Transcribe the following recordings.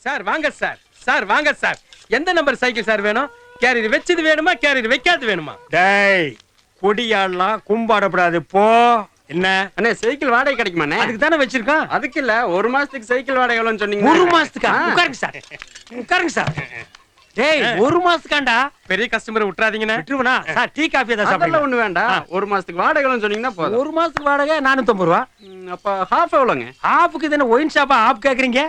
Sir வாங்க sir. Sir வாங்க sir. எந்த நம்பர் சைக்கிள் சார் வேணும்? கேரியர் வச்சது வேணுமா கேரியர் வைக்காது வேணுமா? டேய் குடியாடலாம் கும்பாடப்படாது போ. என்ன அண்ணே சைக்கிள் வாடகை கிடைக்குமாண்ணே? அதுக்கு தானே வச்சிருக்கோம். அதுக்கு இல்ல, ஒரு மாசத்துக்கு சைக்கிள் வாடகை எவ்வளவுன்னு சொன்னீங்க? ஒரு மாசத்துக்கா? உட்காருங்க சார், உட்காருங்க சார். டேய் ஒரு மாசத்துக்காண்டா? பெரிய கஸ்டமர் விட்டுறாதீங்கண்ணே. விட்டுருவனா சார்? டீ காஃபி தான் அதெல்லாம் சாப்பிடுங்க. ஒண்ணு வேண்டாம். ஒரு மாசத்துக்கு வாடகை எவ்வளவுன்னு சொன்னீங்கன்னா போதும். ஒரு மாசத்துக்கு வாடகை 450 ரூபா. அப்ப ஹாஃப் எவ்வளவுங்க? ஆப்புக்கு தானே ஒயின் ஷாப்பா ஆப் கேக்குறீங்க?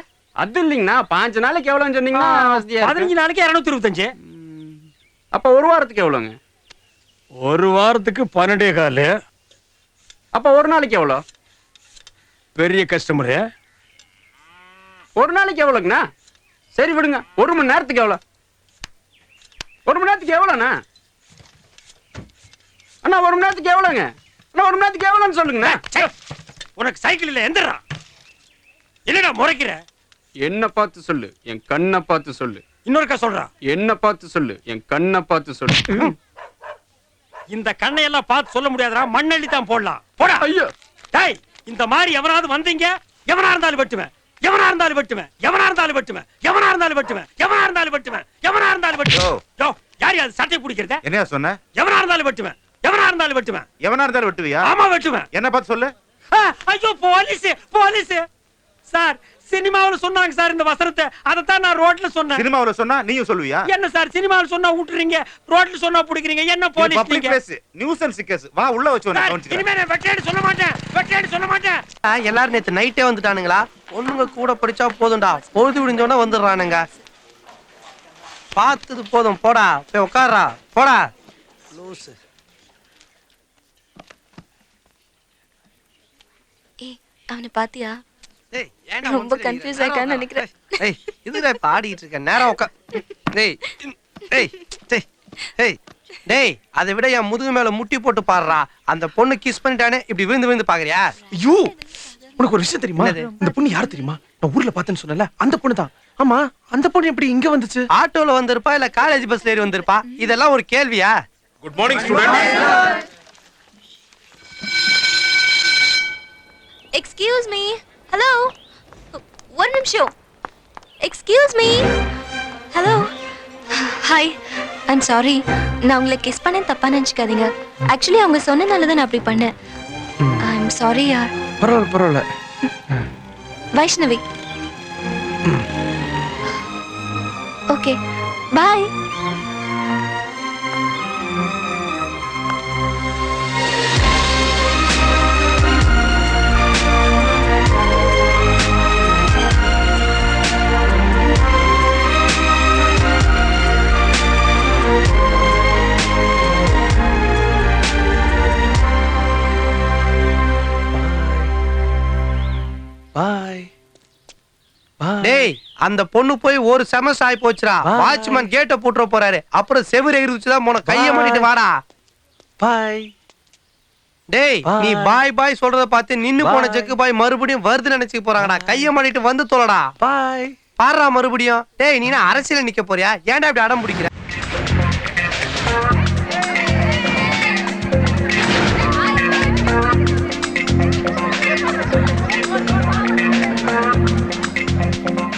அது இல்லீங்கண்ணா, 5 நாளைக்கு எவ்வளவுன்னு சொன்னீங்கன்னா வசதியா இருக்கும். 15 நாளைக்கு 225. அப்ப ஒரு வாரத்துக்கு எவ்வளவுங்க? ஒரு வாரத்துக்கு 12.25. அப்ப ஒரு நாளைக்கு எவ்வளவு? பெரிய கஸ்டமரு. ஒரு நாளைக்கு எவ்வளவுங்கண்ணா? சரி விடுங்க. ஒரு மணி நேரத்துக்கு எவ்வளவு? ஒரு மணி நேரத்துக்கு எவ்வளோண்ணா? அண்ணா ஒரு மணி நேரத்துக்கு எவ்வளோங்க? அண்ணா ஒரு மணி நேரத்துக்கு எவ்வளோன்னு சொல்லுங்கண்ணா. உனக்கு சைக்கிள் இல்ல எந்திரா. என்னடா முறைக்கிற? என்ன பார்த்து சொல்லு, என் கண்ணை பார்த்து சொல்லு. இன்னொருக்கா சொல்றா. என்ன பார்த்து சொல்லு, என் கண்ணை பார்த்து சொல்லு. இந்த கண்ணை எல்லாம் பார்த்து சொல்ல முடியாதுடா, மண்ணள்ளி தான் போடலாம். போடா. ஐயோ டேய், இந்த மாதிரி எவனாவது வந்தீங்க, எவனா இருந்தாலும் வெட்டுவேன், எவனா இருந்தாலும் வெட்டுவேன், எவனா இருந்தாலும் வெட்டுவேன், எவனா இருந்தாலும் வெட்டுவேன், எவனா இருந்தாலும் வெட்டுவேன், எவனா இருந்தாலும் வெட்டுவேன். யோ யார் அது சட்டை பிடிக்கிறத? என்னையா சொன்ன? எவனா இருந்தாலும் வெட்டுவேன், எவனா இருந்தாலும் வெட்டுவேன். எவனா இருந்தாலும் வெட்டுவியா? ஆமா வெட்டுவேன். என்ன பார்த்து சொல்லு. ஐயோ போலீஸ் போலீஸ் சார். சினிமாவுல சொன்னாங்க சார் இந்த வசனத்தை, அதத்தான் நான் ரோட்ல சொன்னேன். சினிமாவுல சொன்னா நீயும் சொல்லுவியா? என்ன சார் சினிமாவுல சொன்னா விட்டுறீங்க, ரோட்ல சொன்னா பிடிக்கிறீங்க, என்ன போலீஸ் பப்ளிக் நீங்க? Place nuisance case. வா உள்ள வச்சு சார், கவுன்சிலர். இனிமே நான் வெட்டேன்னு சொல்ல மாட்டேன், வெட்டேன்னு சொல்ல மாட்டேன். எல்லாரும் நேத்து நைட்டே வந்துட்டானுங்களா? பொண்ணுங்க கூட படிச்சா போதும்டா, பொழுது விடிஞ்சோன்னா வந்துடுறானுங்க. பார்த்தது போதும், போடா போய் உட்கார்றா, போடா லூசு. ஏய் அவனை பாத்தியா? டேய் ஏன்டா ரொம்ப கன்ஃபியூஸ் ஆயிட்டான்னு நினைக்கிறேன். ஏய் இதுடா இப்ப ஆடிட்டு இருக்க நேரா உட்கா. டேய் டேய் டேய் டேய் டேய் அதை விட என் முதுகு மேல முட்டி போட்டு பாடுறா. அந்த பொண்ணு கிஸ் பண்ணிட்டானே, இப்படி விழுந்து விழுந்து பாக்குறியா? ஐயோ உனக்கு ஒரு விஷயம் தெரியுமா? இந்த பொண்ணு யாரு தெரியுமா? நான் ஊர்ல பார்த்தேன்னு சொன்னல, அந்த பொண்ணு தான். ஆமா அந்த பொண்ணு எப்படி இங்க வந்துச்சு? ஆட்டோல வந்திருப்பா இல்ல காலேஜ் பஸ்ல ஏறி வந்திருப்பா. இதெல்லாம் ஒரு கேள்வியா? Good morning students. Excuse me. Hello ஒரு நிமிஷம். Excuse me. Hello hi. I'm sorry, நான் உங்களை கிஸ் பண்ணேன், தப்பா நினச்சிக்காதீங்க. ஆக்சுவலி அவங்க சொன்னனால தான் நான் அப்படி பண்ணேன். ஐம் சாரி யார். பரவாயில்ல பரவாயில்ல. வைஷ்ணவி. Okay bye. பாய். டேய் அந்த பொண்ணு போய் ஒரு செமஸ்டர் ஆயி போச்சுடா. வாட்ச்மேன் கேட்ட போட்டுற போறாரு. அப்புறம் செவுரு எகிரிச்சுதான் போன கைய மாட்டிட்டு வாடா. பாய். டேய் நீ பாய் பாய் சொல்றத பார்த்து நின்னு போன ஜெக்கு பாய் மறுபடியும் வருது நினைச்சு போறாங்கடா. கைய மாட்டிட்டு வந்து தொலைடா. பாய். பாடுறா மறுபடியும். டேய் நீ என்ன அரசியல நிக்க போறியா? ஏன்டா இப்படி அடம் பிடிக்கிற?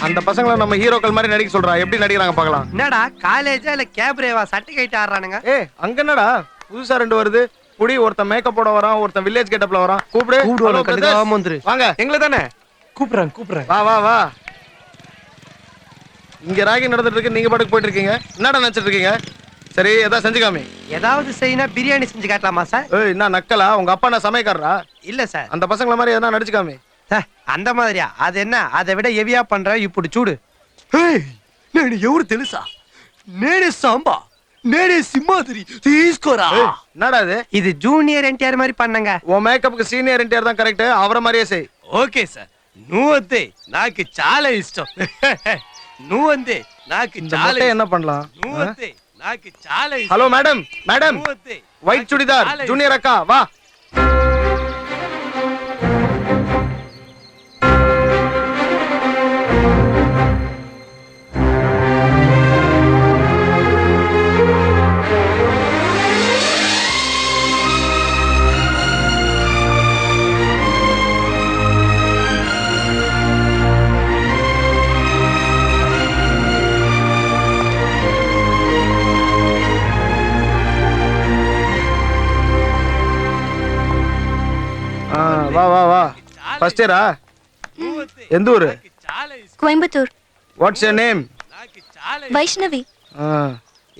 அந்த பசங்களை நம்ம ஹீரோக்கள் மாதிரி நடிக்க சொல்றா. எப்படி நடிக்கிறாங்க பார்க்கலாம். என்னடா காலேஜா இல்ல கேப்ரேவா சட்டை கைட்டு ஆடுறானுங்க? ஏய் அங்க என்னடா புதுசா 2 வருது. புடி ஒருத்தன் மேக்கப் போட வரான், ஒருத்தன் வில்லேஜ் கெட்டப்ல வரான். கூப்பிடு. கூப்பிடுவாங்க கண்டிப்பா வந்துரு. வாங்க எங்களை தானே கூப்பிடுறேன். வா வா வா. இங்க ராகி நடந்துட்டு இருக்கு, நீங்க பாட்டுக்கு போயிட்டு இருக்கீங்க. என்னடா நினைச்சிட்டு இருக்கீங்க? சரி ஏதாவது செஞ்சுக்காமி. ஏதாவது செய்யினா பிரியாணி செஞ்சு காட்டலாமா சார்? ஏய் என்ன நக்கலா? உங்க அப்பா நான் சமையக்காரரா? இல்ல சார். அந்த பசங்கள மாதிரி எதனா நடிச்சுக்காமி. அந்த மாதிரியா? அது என்ன அதை விட ஹெவியா பண்ற இப்படி சூடு. నేను ఎవరు తెలుసా? నేనే సాంబా, నేనే సింహాద్రి, తీసుకోరా. என்னடா இது? இது ஜூனியர் என்டிஆர் மாதிரி பண்ணங்க. உன் மேக்கப்புக்கு சீனியர் என்டிஆர் தான் கரெக்ட். அவரை மாதிரியே செய். Okay sir. నువ్వంతే నాకు చాలా ఇష్టం. నువ్వంతే నాకు చాలా என்ன பண்ணலாம்? నువ్వంతే నాకు చాలా ఇష్టం. ஹலோ மேடம், மேடம் నువ్వంతే ஒயிட் சுடிதார் ஜூனியர் அக்கா வா. ஃபர்ஸ்ட் இயரா எந்த ஊரு Coimbatore. What's your name Vaishnavi.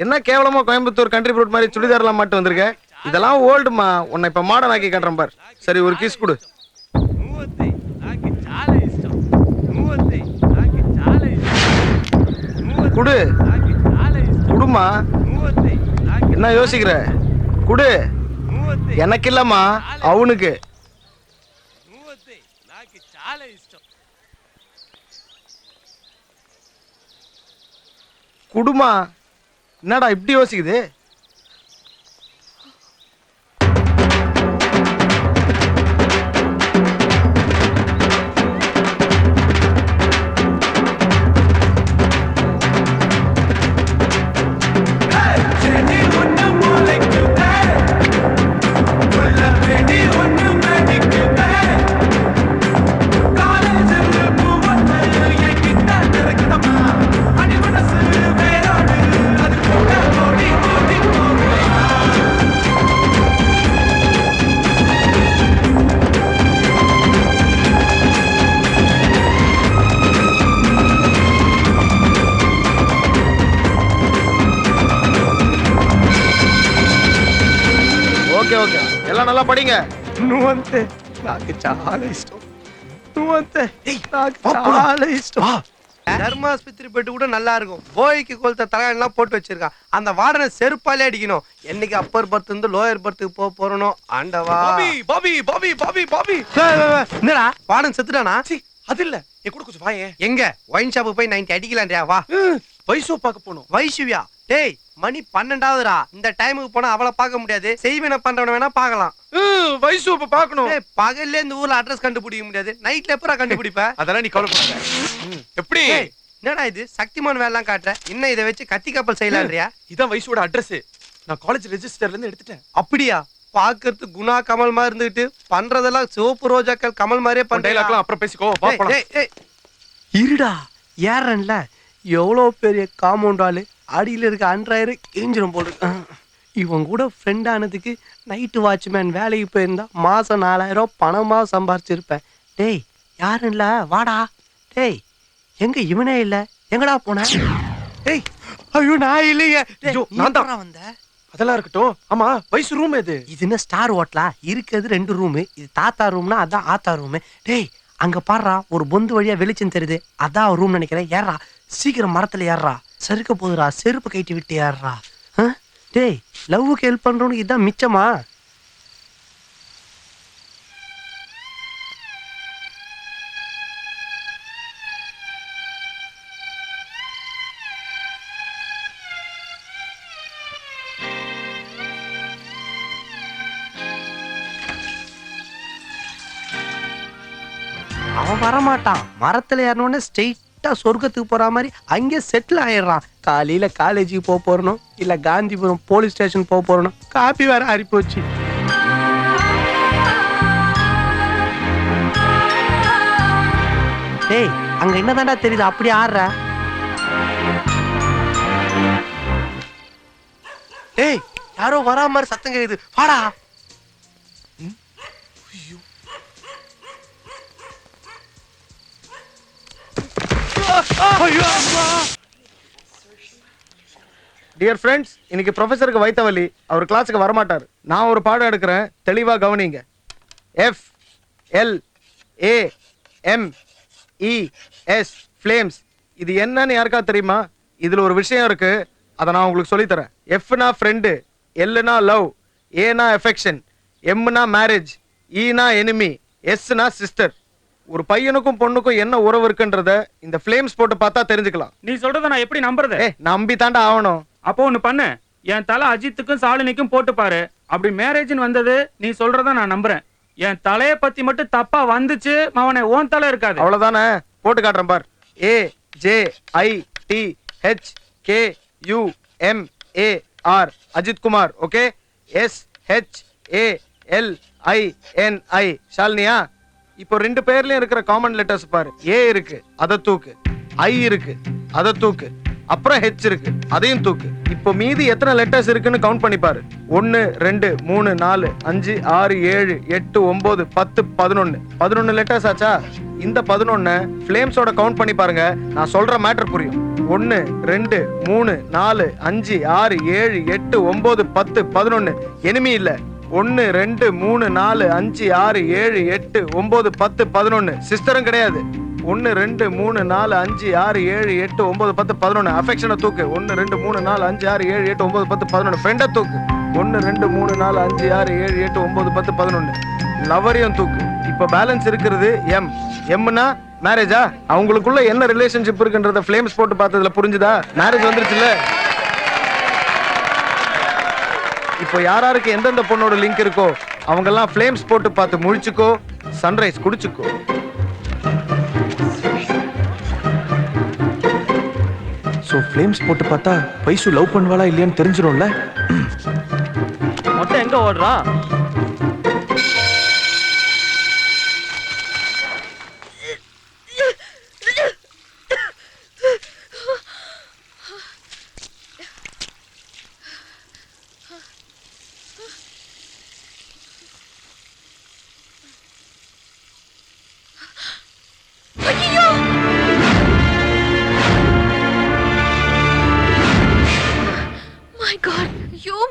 என்ன கேவலமா கோயம்புத்தூர் கண்ட்ரி ஃப்ரூட் மாதிரி சுடிதார்லாம் மாட்டு வந்திருக்க இதெல்லாம் ஓல்டுமா உன்னை இப்ப மாடர்ன் ஆக்கி காட்டுறேன் பார் சரி ஒரு கிஸ் கொடு குடு குடுமா என்ன யோசிக்கிற குடு எனக்கு இல்லம்மா அவனுக்கு குடுமா என்னடா இப்படி யோசிக்குது ఓకే ఓకే ఎలా నల్లా పడింగ నువ్వు అంతే నాకు చాలా ఇష్టం నువ్వు అంతే నాకు చాలా ఇష్టం தர்மாஸ்பத்திரி பெட்டு கூட நல்லா இருக்கும் போய்க்கு கொளுத்த தலகாணெல்லாம் போட்டு வச்சிருக்கான் அந்த வார்டனை செருப்பாலே அடிக்கணும் என்னைக்கு அப்பர் பர்த் இருந்து லோயர் பர்த்துக்கு போறனோ ஆண்டவா Bobby Bobby Bobby Bobby Bobby என்னடா வார்டன் செத்துட்டானா அது இல்ல என் கூட கொஞ்சம் வாயே. எங்க ஒயின் ஷாப்பு போய் 90 அடிக்கலான்றியா வா வைசோ பார்க்க போனோம். வைசுவியா டேய் மணி 12ஆவதுடா இந்த டைமுக்கு போனா அவளை பார்க்க முடியாது செய்வன பண்றவன வேணா பார்க்கலாம் வைசோ இப்ப பார்க்கணும். டேய் பகல்ல இந்த ஊர்ல அட்ரஸ் கண்டுபிடிக்க முடியாது நைட்ல எப்பறா கண்டுபிடிப்ப அதெல்லாம் நீ கவலைப்படாத. எப்படி என்னடா இது சக்திமான் வேலைலாம் காட்டுற இன்னும் இதை வச்சு கத்தி கப்பல் செய்யலான்றியா இதான் வைசோட அட்ரஸ். நான் காலேஜ் ரெஜிஸ்டர்ல இருந்து எடுத்துட்டேன். அப்படியா பாக்குறது குணா கமல் மாதிரி இருந்துட்டு பண்றதெல்லாம் சிவப்பு ரோஜாக்கள் கமல் மாதிரியே பண்றேன். அப்புறம் பேசிக்கோ வா போலாம். இருடா ஏறன்ல எவ்வளவு பெரிய காம்பவுண்ட் ஆளு அடியில இருக்க அன்றாயிரம் கிழிஞ்சிரும் போடு இவன் கூட ஃப்ரெண்ட் ஆனதுக்கு நைட்டு வாட்ச்மேன் வேலைக்கு போயிருந்தா மாசம் 4000 பணமா சம்பாரிச்சிருப்பேன். டேய் யாருல்ல வாடா. டேய் எங்க இவனே இல்ல எங்கடா போன? டேய் ஐயோ நான் இல்லையே. நான் தான் வந்தேன். அதெல்லாம் இருக்கட்டும். ஆமா வைசு ரூம் எது? இது என்ன ஸ்டார் ஹோட்டலா? இருக்கிறது 2 ரூமு. இது தாத்தா ரூம்னா அதான் ஆத்தா ரூமு. டேய் அங்க பாடுறா ஒரு பொந்து வழியா வெளிச்சம் தெரியுது அதான் ரூம் நினைக்கிறேன். ஏறா சீக்கிரம் மரத்துல ஏறா சறுக்க போதுரா செருப்பு கைட்டி விட்டு ஏறா. டேய் லவ்வுக்கு ஹெல்ப் பண்றவனுக்கு இதான் மிச்சமா? அவன் வரமாட்டான். மரத்துல ஏறணும்னு ஸ்ட்ரெயிட்டா சொர்க்கத்துக்கு போற மாதிரி அங்கே செட்டில் ஆயிடுறான். காலையில காலேஜுக்கு போக போறணும் இல்ல காந்திபுரம் போலீஸ் ஸ்டேஷன் போக போறணும். காப்பி வேற ஆறி போச்சு. டேய் அங்க என்னதான்டா தெரியுது அப்படி ஆடுற? டேய் யாரோ வரா மாதிரி சத்தம் கேக்குது வாடா. டியர் ஃப்ரெண்ட்ஸ் இன்னைக்கு ப்ரொஃபஸருக்கு வைத்த வலி அவர் கிளாஸுக்கு வரமாட்டார். நான் ஒரு பாடம் எடுக்கிறேன் தெளிவா கவனிங்க. F L A M E S flames இது என்னன்னு யாருக்கா தெரியுமா? இதுல ஒரு விஷயம் இருக்கு அதை நான் உங்களுக்கு சொல்லித்தரேன். எஃப்னா ஃப்ரெண்டு, எல்னா லவ், ஏனா எஃபெக்ஷன், எம்னா மேரேஜ், ஈனா எனிமி, எஸ்னா சிஸ்டர். ஒரு பையனுக்கும் பொண்ணுக்கும் என்ன உறவு இருக்குன்றத இந்த ஃப்ளேம்ஸ் போட்டு பார்த்தா தெரிஞ்சுக்கலாம். நீ சொல்றத நான் எப்படி நம்புறது? நம்பி தாண்டா ஆகணும். அப்போ ஒண்ணு பண்ணு, என் தலை அஜித்துக்கும் சாலினிக்கும் போட்டு பாரு. அப்படி மேரேஜ்னு வந்தது நீ சொல்றத நான் நம்புறேன். என் தலைய பத்தி மட்டும் தப்பா வந்துச்சு மவனே ஓன் தலை இருக்காது. அவ்வளவுதானே போட்டு காட்டுறேன் பார். A J I T H K U M A R Ajith Kumar. Okay. S H A L I N I ஷாலினியா. இப்போ 2 பேர்லயும் இருக்கிற காமன் லெட்டர்ஸ் பாரு. ஏ இருக்கு அதை தூக்கு, ஐ இருக்கு அதை தூக்கு, அப்புறம் ஹெச் இருக்கு, அதையும் தூக்கு. இப்போ மீதி எத்தனை லெட்டர்ஸ் இருக்குன்னு கவுண்ட் பண்ணி பாரு. 1 2 3 4 5 6 7 8 9 10 11 11 லெட்டர்ஸ் ஆச்சா? இந்த 11 ஃப்ளேம்ஸோட கவுண்ட் பண்ணி பாருங்க, நான் சொல்ற மேட்டர் புரியும். 1 2 3 4 5 6 7 8 9 10 11 எனிமி இல்ல. 1 2 3 4 5 6 7 8 9 10 11 சிஸ்டரும் கிடையாது. 1 2 3 4 5 6 7 8 9 10 11 அஃபெக்ஷனை தூக்கு. 1 2 3 4 5 6 7 8 9 10 11 ஃப்ரெண்டை தூக்கு. 1 2 3 4 5 6 7 8 9 10 11 லவரையும் தூக்கு. இப்போ பேலன்ஸ் இருக்கிறது எம். எம்னா மேரேஜா? அவங்களுக்குள்ள என்ன ரிலேஷன்ஷிப் இருக்குன்றத ஃப்ளேம்ஸ் போட்டு பார்த்ததுல புரிஞ்சுதா? மேரேஜ் வந்துருச்சுல்ல. இப்போ யாராருக்கு எந்தெந்த பொண்ணோட லிங்க் இருக்கோ அவங்கெல்லாம் ஃப்ளேம்ஸ் போட்டு பார்த்து முழிச்சுக்கோ, சன்ரைஸ் குடிச்சுக்கோ. சோ ஃப்ளேம்ஸ் போட்டு பார்த்தா பைசு லவ் பண்ணுவாளா இல்லையான்னு தெரிஞ்சிடும்ல. மொத்தம் எங்க ஓடுறா?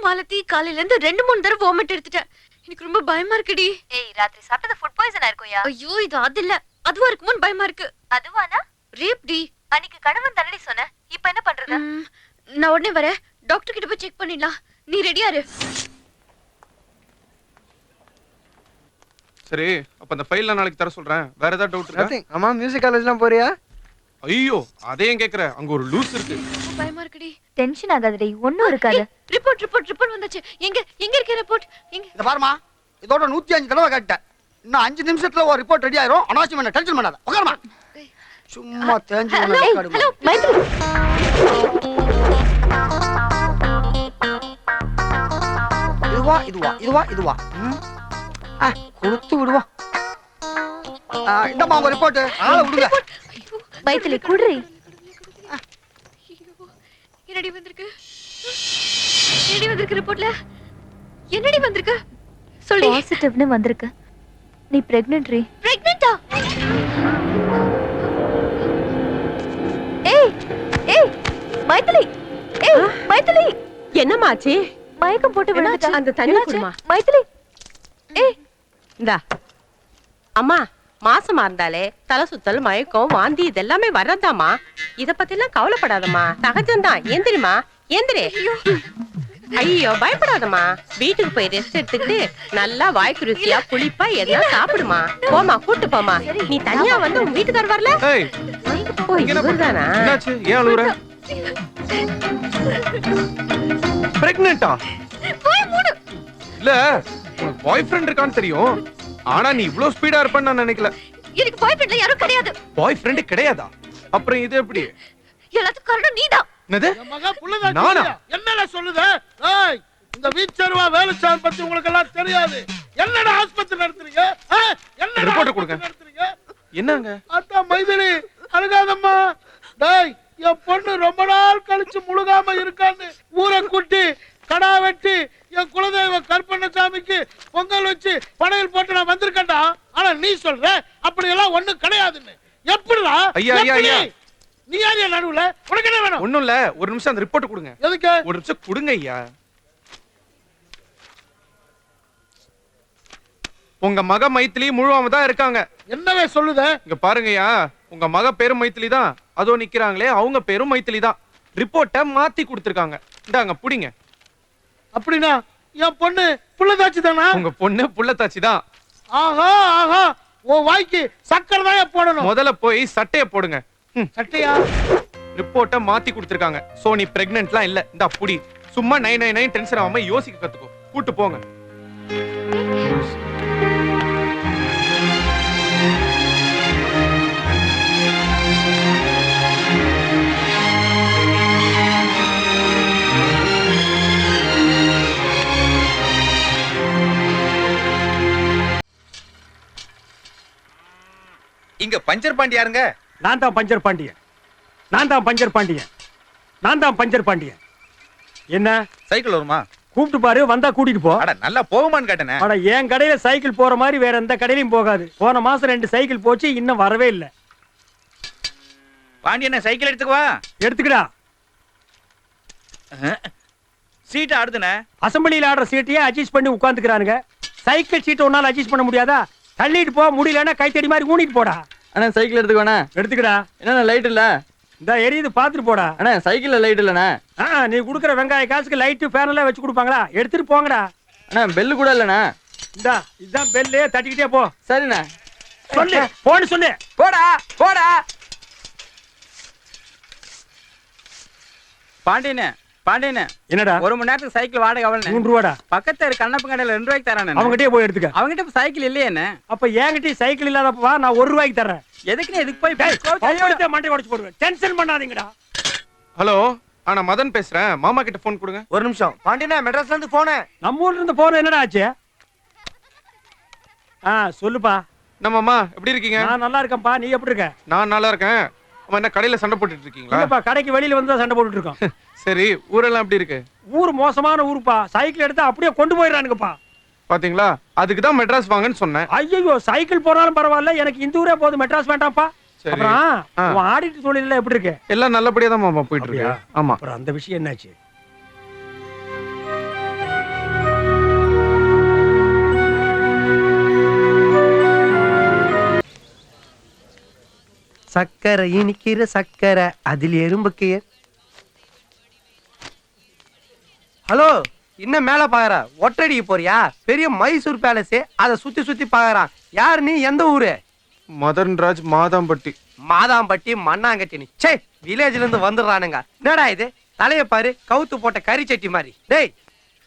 மாலதி, காலையில இருந்து 2-3 தடவை வாமிட் எடுத்துட்டேன். எனக்கு ரொம்ப பயமா இருக்குடி. ஏய், ராத்திரி சாப்பிட்டது ஃபுட் பாய்சனா இருக்கும்யா. ஐயோ, இது அது இல்ல, அதுவா இருக்குமோன்னு பயமா இருக்கு. அதுவானா? ரேப் டி. அன்னைக்கு கணவன் தானடி சொன்ன, இப்போ என்ன பண்றது? நான் உடனே வரேன், டாக்டர் கிட்ட போய் செக் பண்ணிடலாம். நீ ரெடியா இரு. சரி, அப்ப அந்த ஃபைல்ல நாளைக்கு தர சொல்றேன். வேற ஏதாவது டவுட் இருக்கா? ஆமா, மியூசிக் காலேஜ்லாம் போறியா? ஐயோ, அதையும் கேக்குற. அங்க ஒரு லூஸ் இருக்கு. பயமா இருக்குடி. டென்ஷன் ஆகாதடி, ஒண்ணும் இருக்காது. ரிப்போர்ட் வந்தாச்சு. எங்க இருக்கு ரிப்போர்ட்? எங்க? இத பாருமா, இதோட 105 தடவை கேட்டேன். இன்னும் 5 நிமிஷத்துல ஒரு ரிப்போர்ட் ரெடி ஆயிரும். அனாவசியம் என்ன டென்ஷன் பண்ணாத. உட்காருமா. சும்மா தேஞ்சு ஹலோ மைத்ரி. இதுவா கொடுத்து விடுவா. இந்தமா உங்க ரிப்போர்ட். விடுங்க. மைத்திலி குடுறி. என்னடி வந்திருக்கு? ரிப்போர்ட்ல என்னடி வந்திருக்கு? சொல்லு. பாசிட்டிவ்னு வந்திருக்கு. நீ பிரெக்னன்ட். பிரெக்னன்ட்டா? ஏய் மைத்திலி. மைத்திலி, என்னமாச்சு? மயக்கம் போட்டு விழுந்துட்டா. அந்த தண்ணி குடுமா. மைத்திலி, இந்தா. அம்மா, மாசமா இருந்தாலே தலை சுத்தல், மயக்கம், வாந்தி இதெல்லாமே வர்றதாமா. இத பத்தி எல்லாம் கவலைப்படாதம்மா, சகஜம்தான். ஏந்திரிமா, ஏந்திரி. ஐயோ, பயப்படாதம்மா. வீட்டுக்கு போய் ரெஸ்ட் எடுத்துக்கிட்டு நல்லா வாய்க்கு ருசியா புளிப்பா எதனா சாப்பிடுமா. போமா, கூட்டு போமா. நீ தனியா வந்து உங்க வீட்டுக்காரர் வரல? ஏய், இவர்தானா? என்னாச்சு? ஏன் அழுகுற? பிரெக்னன்ட்டா? இல்ல, உனக்கு பாய் ஃப்ரெண்ட் இருக்கான்னு தெரியும். ஆனா நீ இவ்ளோ ஸ்பீடா இருப்பன்னு நான் நினைக்கல. எனக்கு பாய் ஃப்ரெண்ட்ல யாரும் கிடையாது. பாய் ஃப்ரெண்ட் கிடையாதா? அப்புறம் இது எப்படி? எல்லாத்துக்கும் காரணம் நீதான். என்னது? மகா புள்ளதா. நானா? என்னடா சொல்லுத? ஏய், இந்த வீச்சர்வா வேலுச்சாமி பத்தி உங்களுக்கு எல்லாம் தெரியாது. என்னடா ஆஸ்பத்திரி நடத்துறீங்க? என்னடா ரிப்போர்ட் கொடுங்க. நடத்துறீங்க? என்னங்க? அத்தா மைதிலி, அழுகாதம்மா. டேய், என் பொண்ணு ரொம்ப நாள் கழிச்சு முழுகாம இருக்கான்னு ஊரை கூட்டி கடா வெட்டி என் குலதெய்வ கருப்பண்ணசாமிக்கு பொங்கல் வச்சு படையல் போட்டு நான் வந்திருக்கேன்டா. ஆனா நீ சொல்ற அப்படி எல்லாம் ஒண்ணும் கிடையாதுன்னு. எப்படிடா? ஐயா, ஐயா, ஐயா. நீ யாரியா நடுவுல? உனக்கு என்ன வேணும்? ஒண்ணும் இல்ல, ஒரு நிமிஷம் அந்த ரிப்போர்ட் கொடுங்க. எதுக்கு? ஒரு நிமிஷம் கொடுங்க ஐயா. உங்க மக மைத்திலி முழுவாம தான் இருக்காங்க. என்னவே சொல்லுத? இங்க பாருங்கய்யா, உங்க மக பேரும் மைத்திலி தான். அதோ நிக்கிறாங்களே, அவங்க பேரும் மைத்திலி தான். ரிப்போர்ட்டை மாத்தி கொடுத்திருக்காங்க. இந்தாங்க புடிங்க. அப்படின்னா என் பொண்ணு புள்ளதாச்சி தானா? உங்க பொண்ணு புள்ளத்தாச்சி தான். ஆஹா ஆஹா, உன் வாய்க்கு சக்கரை தான் போடணும். முதல்ல போய் சட்டைய போடுங்க. சட்டையா? ரிப்போர்ட்டை மாத்தி கொடுத்திருக்காங்க. சோ நீ பிரெக்னன்ட்லாம் இல்ல. இந்தா புடி. சும்மா 999 டென்ஷன் ஆகாம யோசிக்க கத்துக்கோ. கூட்டு போங்க. இங்க பஞ்சர் பாண்டி யாருங்க? நான் தான் பஞ்சர் பாண்டியன். நான் தான் பஞ்சர் பாண்டியன். என்ன சைக்கிள் வருமா? கூப்பிட்டு பாரு, வந்தா கூட்டிட்டு போ. அட நல்லா போகுமான்னு கேட்டேனே. அட என் கடையில சைக்கிள் போற மாதிரி வேற எந்த கடையிலயும் போகாது. போன மாசம் 2 சைக்கிள் போச்சு, இன்னும் வரவே இல்ல. பாண்டியனே சைக்கிள் எடுத்துக்குவா. எடுத்துக்கடா. சீட்டை அடுத்துனே. அசம்பிளியில ஆடுற சீட்டையே அட்ஜஸ்ட் பண்ணி உட்காந்துக்கிறானுங்க. சைக்கிள் சீட்டை ஒன்னால அட்ஜஸ்ட் பண்ண முடியாதா? தள்ளிட்டு போ, முடியலன்னா கைத்தடி மாதிரி ஊனிட்டு போடா. அண்ணா சைக்கிள் எடுத்துக்கோண்ணா. எடுத்துக்கடா. என்ன லைட் இல்ல? இந்த எரியுது பாத்துட்டு போடா. அண்ணா சைக்கிள்ல லைட் இல்லண்ணா. நீ குடுக்குற வெங்காய காசுக்கு லைட்டு ஃபேன் எல்லாம் வச்சு கொடுப்பாங்களா? எடுத்துட்டு போங்கடா. அண்ணா பெல்லு கூட இல்லண்ணா. இந்தா இதுதான் பெல்லு, தட்டிக்கிட்டே போ. சரிண்ணா. சொல்லு போன்னு சொல்லு. போடா போடா. பாண்டியனே பாண்டியனே, என்னடா 1 மணி நேரத்துக்கு சைக்கிள் வாடகை எவ்வளவு? 3 ரூபாடா. பக்கத்து கண்ணப்ப கடையில 2 ரூபாய்க்கு தரானே. அவங்ககிட்டயே போய் எடுத்துக்க. அவங்ககிட்ட சைக்கிள் இல்லையே என்ன? அப்ப என்கிட்ட சைக்கிள் இல்லாதப்ப வா, நான் 1 ரூபாய்க்கு தர்றேன். எதுக்கு எதுக்கு போய் அவங்கள்ட்ட மண்டை உடைச்சு போடுவேன். டென்ஷன் பண்ணாதீங்கடா. ஹலோ, நான் மதன் பேசுறேன். மாமா கிட்ட போன் கொடுங்க. ஒரு நிமிஷம். பாண்டியனே மெட்ராஸ்ல இருந்து போனேன். நம்ம ஊர்ல இருந்து போன என்னடா ஆச்சு? சொல்லுப்பா. நம்மம்மா எப்படி இருக்கீங்க? நான் நல்லா இருக்கேன்ப்பா, நீ எப்படி இருக்க? நான் நல்லா இருக்கேன். அம்மா என்ன கடையில சண்டை போட்டுட்டு இருக்கீங்களா? இல்லப்பா, கடைக்கு வெளியில வந்து சண்டை போட்டுட்டு இருக்கோம். சரி, ஊரெல்லாம் எப்படி இருக்கு? ஊர் மோசமான ஊருப்பா. சைக்கிள் எடுத்து அப்படியே கொண்டு போயிடறானுங்கப்பா. பாத்தீங்களா, அதுக்கு தான் மெட்ராஸ் வாங்கன்னு சொன்னேன். ஐயோ, சைக்கிள் போனாலும் பரவாயில்ல, எனக்கு இந்த ஊரே போதும், மெட்ராஸ் வேண்டாம்ப்பா. சரி. அப்புறம் உன் ஆடிட்டு தொழில எப்படி இருக்கு? எல்லாம் நல்லபடியா தான் மாமா போயிட்டு இருக்கு. ஆமா. அப்புறம் அந்த விஷயம் என்னாச்சு? சக்கரை இனிக்கிற சக்கரை அதில் எறும்புக்கு. ஹலோ, இன்னும் மேல பாக்குற? ஒட்டடிக்கு போறியா? பெரிய மைசூர் பேலஸ், அதை சுத்தி சுத்தி பாக்குறான். யாரு நீ? எந்த ஊரு? மதன்ராஜ், மாதாம்பட்டி. மாதாம்பட்டி மண்ணாங்கட்டி. சே, வில்லேஜ்ல இருந்து வந்துடுறானுங்க. என்னடா இது? தலைய பாரு, கவுத்து போட்ட கறி சட்டி மாதிரி. டேய்,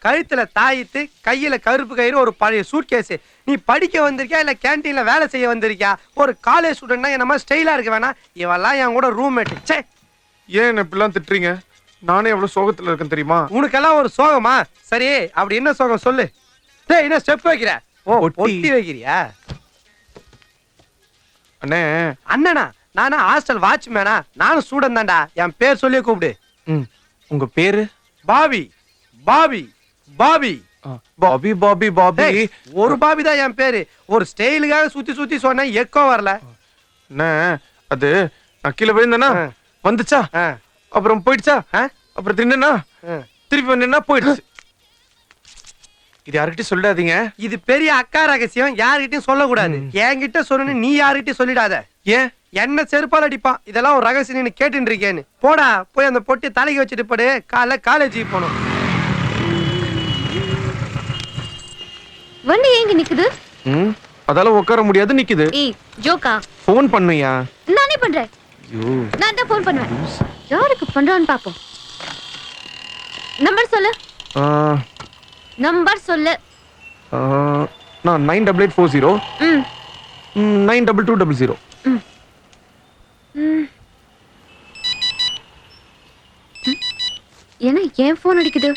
கழுத்துல தாயித்து, கையில கருப்பு கயிறு, ஒரு பழைய சூட்கேஸ். நீ படிக்க வந்திருக்கியா இல்ல கேன்டீன்ல வேலை செய்ய வந்திருக்கியா? ஒரு காலேஜ் ஸ்டூடெண்ட்னா என்ன மாதிரி ஸ்டைலா இருக்க வேணா? இவெல்லாம் என் கூட ரூம்மேட். சே, ஏன் என்ன இப்படிலாம் திட்டுறீங்க? நானே எவ்வளவு சோகத்துல இருக்கேன் தெரியுமா? உனக்கெல்லாம் ஒரு சோகமா? சரி, அப்படி என்ன சோகம் சொல்லு. டேய், என்ன ஸ்டெப் வைக்கிற? ஓ, ஒட்டி வைக்கிறியா? அண்ணே. அண்ணனா? நானா ஹாஸ்டல் வாட்ச்மேனா? நானும் ஸ்டூடெண்ட் தான்டா. என் பேர் சொல்லி கூப்பிடு. உங்க பேரு? Bobby. Bobby Bobby Bobby Bobby Bobby. ஒரு பாபி தான் என் பேரு. ஒரு ஸ்டைலுக்காக சுத்தி சுத்தி சொன்னேன், எக்கோ வரல. அண்ணே, அது நான் கீழே விழுந்தேனா வந்துச்சா, அப்புறம் போயிடுச்சா, அப்புறம் தின்னா திருப்பி வந்தேன்னா போயிடுச்சு. இது யாருக்கிட்டையும் சொல்லாதீங்க. இது பெரிய அக்கா ரகசியம், யாருக்கிட்டையும் சொல்லக்கூடாது. என்கிட்ட சொல்லணும், நீ யாருக்கிட்டையும் சொல்லிடாத. ஏன்? என்ன செருப்பால் அடிப்பான். இதெல்லாம் ஒரு ரகசியம் நீ கேட்டுட்டு இருக்கேன்னு. போடா, போய் அந்த பொட்டி தலைக்கு வச்சுட்டு போடு. காலைல காலேஜுக்கு போகணும். வண்டி எங்க நிக்குது? அதால உட்கார முடியாது, நிக்குது. ஏய், ஜோக்கா? போன் பண்ணுயா? நானே பண்றேன். நான் தான் போன் பண்ணுவேன். யாருக்கு பண்றான்னு பாப்போம். நம்பர் சொல்லு. நம்பர் சொல்லு. நான் 9884 92200. என்ன ஏன் போன் அடிக்குது?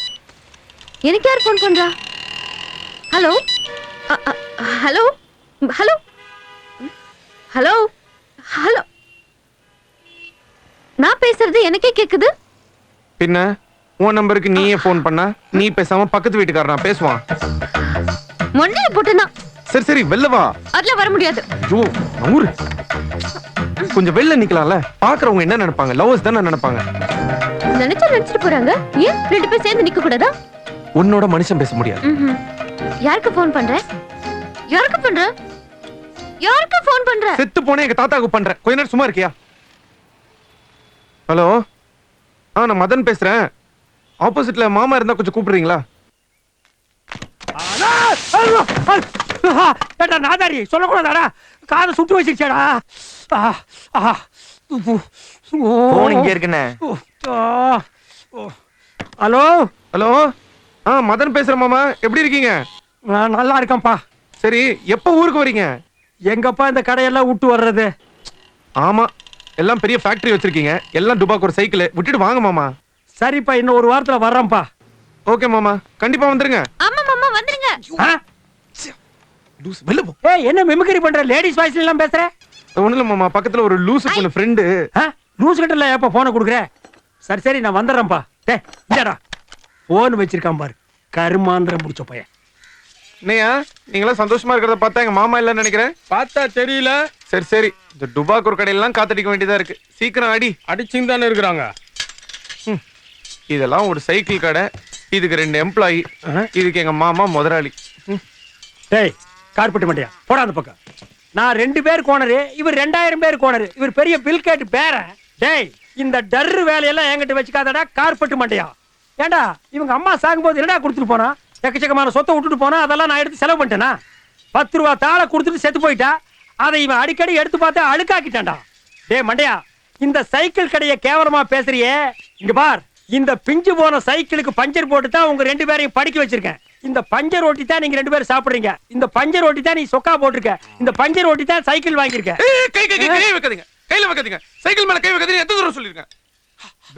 எனக்கு யார் போன் பண்றா? Hello hello hello hello hello. நான் பேசுறது எனக்கே கேக்குது. பின்ன உன் நம்பருக்கு நீயே போன் பண்ணா, நீ பேசாம பக்கத்து வீட்டுக்காரனா பேசுவான். மொண்டைய போட்டுனா. சரி சரி, வெளில வா. அதுல வர முடியாது. ஐயோ, நவுரு. கொஞ்சம் வெளில நிக்கலாம்ல. பாக்குறவங்க என்ன நினைப்பாங்க? லவ்வர்ஸ் தானே நினைப்பாங்க. நினைச்சிட்டு போறாங்க. ஏன் 2 பேர் சேர்ந்து நிக்க கூடாதா? உன்னோட மனுஷன் பேச முடியாது. யாருக்கு போன் பண்ற? யாருக்கு பண்ற? யாருக்கு போன் பண்ற? செத்து போனே எங்க தாத்தாக்கு பண்றேன். கொஞ்ச நேரம் சும்மா இருக்கியா? ஹலோ, நான் மதன் பேசுறேன். ஆப்போசிட்ல மாமா இருந்தா கொஞ்சம் கூப்பிடுறீங்களா? ஏடா நாதாரி, சொல்லக்கூடாதாடா? காதை சுட்டு வச்சிருச்சேடா. போன் இங்க இருக்குண்ணே. ஹலோ ஹலோ, மதன் பேசுறேன் மாமா. எப்படி இருக்கீங்க? நான் நல்லா இருக்கேன்ப்பா. சரி, எப்ப ஊருக்கு வரீங்க? எங்கப்பா இந்த கடையெல்லாம் விட்டு வர்றது? ஆமா, எல்லாம் பெரிய ஃபேக்டரி வச்சிருக்கீங்க. எல்லாம் டுபாக்கு ஒரு சைக்கிள் விட்டுட்டு வாங்க மாமா. சரிப்பா, இன்னும் 1 வாரத்துல வர்றேன்ப்பா. ஓகே மாமா, கண்டிப்பா வந்துருங்க. ஆமா மாமா, வந்துருங்க. வெளில போ. ஏய், என்ன மிமிக்ரி பண்ற? லேடிஸ் வாய்ஸ்ல எல்லாம் பேசுற? ஒண்ணுல மாமா, பக்கத்துல ஒரு லூசு பொண்ணு ஃப்ரெண்டு. லூசு கிட்ட எப்ப போனை கொடுக்குற? சரி சரி நான் வந்துடுறேன்ப்பா. டேய் இந்தடா போன் வச்சிருக்கான் பாரு, கருமாந்திரம் முடிச்ச பையன். என்னையா நீங்களா சந்தோஷமா இருக்கிறத பார்த்தா எங்க மாமா இல்லைன்னு நினைக்கிறேன். பார்த்தா தெரியல. சரி சரி, இந்த டுபாக்கூர் கடையெல்லாம் காத்தடிக்க வேண்டியதா இருக்கு. சீக்கிரம் அடி. அடிச்சுன்னு தானே இருக்கிறாங்க. இதெல்லாம் ஒரு சைக்கிள் கடை, இதுக்கு 2 எம்ப்ளாயி, இதுக்கு எங்க மாமா முதலாளி. டேய் கார்பெட் மண்டையா போடா அந்த பக்கம். நான் 2 பேர் கோனரு, இவர் 2000 பேர் கோனரு, இவர் பெரிய பில்கேட் பேர. டேய் இந்த டர்ரு வேலையெல்லாம் என்கிட்ட வச்சுக்காதடா கார்பெட் மண்டையா. ஏண்டா இவங்க அம்மா சாகும்போது என்னடா கொடுத்துட்டு போனா? எக்கச்சக்கமான சொத்தை விட்டுட்டு போனா, அதெல்லாம் நான் எடுத்து செலவு பண்ணிட்டேனா? 10 ரூபா தாளை கொடுத்துட்டு செத்து போயிட்டா, அதை இவன் அடிக்கடி எடுத்து பார்த்து அழுக்காக்கிட்டான்டா. டேய் மண்டையா, இந்த சைக்கிள் கடையை கேவலமா பேசுறியே, இங்க பார், இந்த பிஞ்சு போன சைக்கிளுக்கு பஞ்சர் போட்டு தான் உங்க 2 பேரையும் படிக்க வச்சிருக்கேன். இந்த பஞ்சர் ஓட்டி தான் நீங்க 2 பேரும் சாப்பிடுறீங்க. இந்த பஞ்சர் ஓட்டி தான் நீ சொக்கா போட்டிருக்க. இந்த பஞ்சர் ஓட்டி தான் சைக்கிள் வாங்கியிருக்க. கை கை கை கை வைக்காதீங்க, கையில வைக்காதீங்க, சைக்கிள் மேல கை வைக்காதீங்க. எத்தனை தடவை சொல்லிருக்கேன்?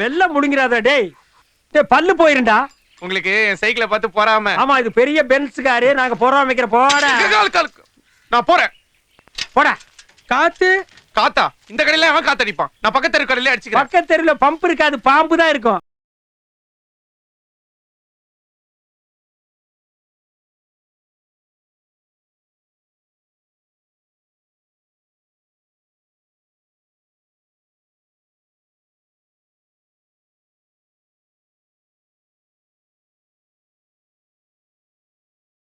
வெள்ளம் முடுங்கிறாத டேய். டேய் பல்லு போயிருண்டா. உங்களுக்கு என் சைக்கிளை பார்த்து போறாம. ஆமா இது பெரிய பென்ஸ் காரு, நாங்க போறாம வைக்கிற. போடா நான் போறேன். போடா. காத்து காத்தா இந்த கடையில அவன் காத்தடிப்பான், நான் பக்கத்து தெரு கடையில அடிச்சுக்கிறேன். பக்கத்து தெருல பம்ப் இருக்காது, பாம்பு தான் இருக்கும்.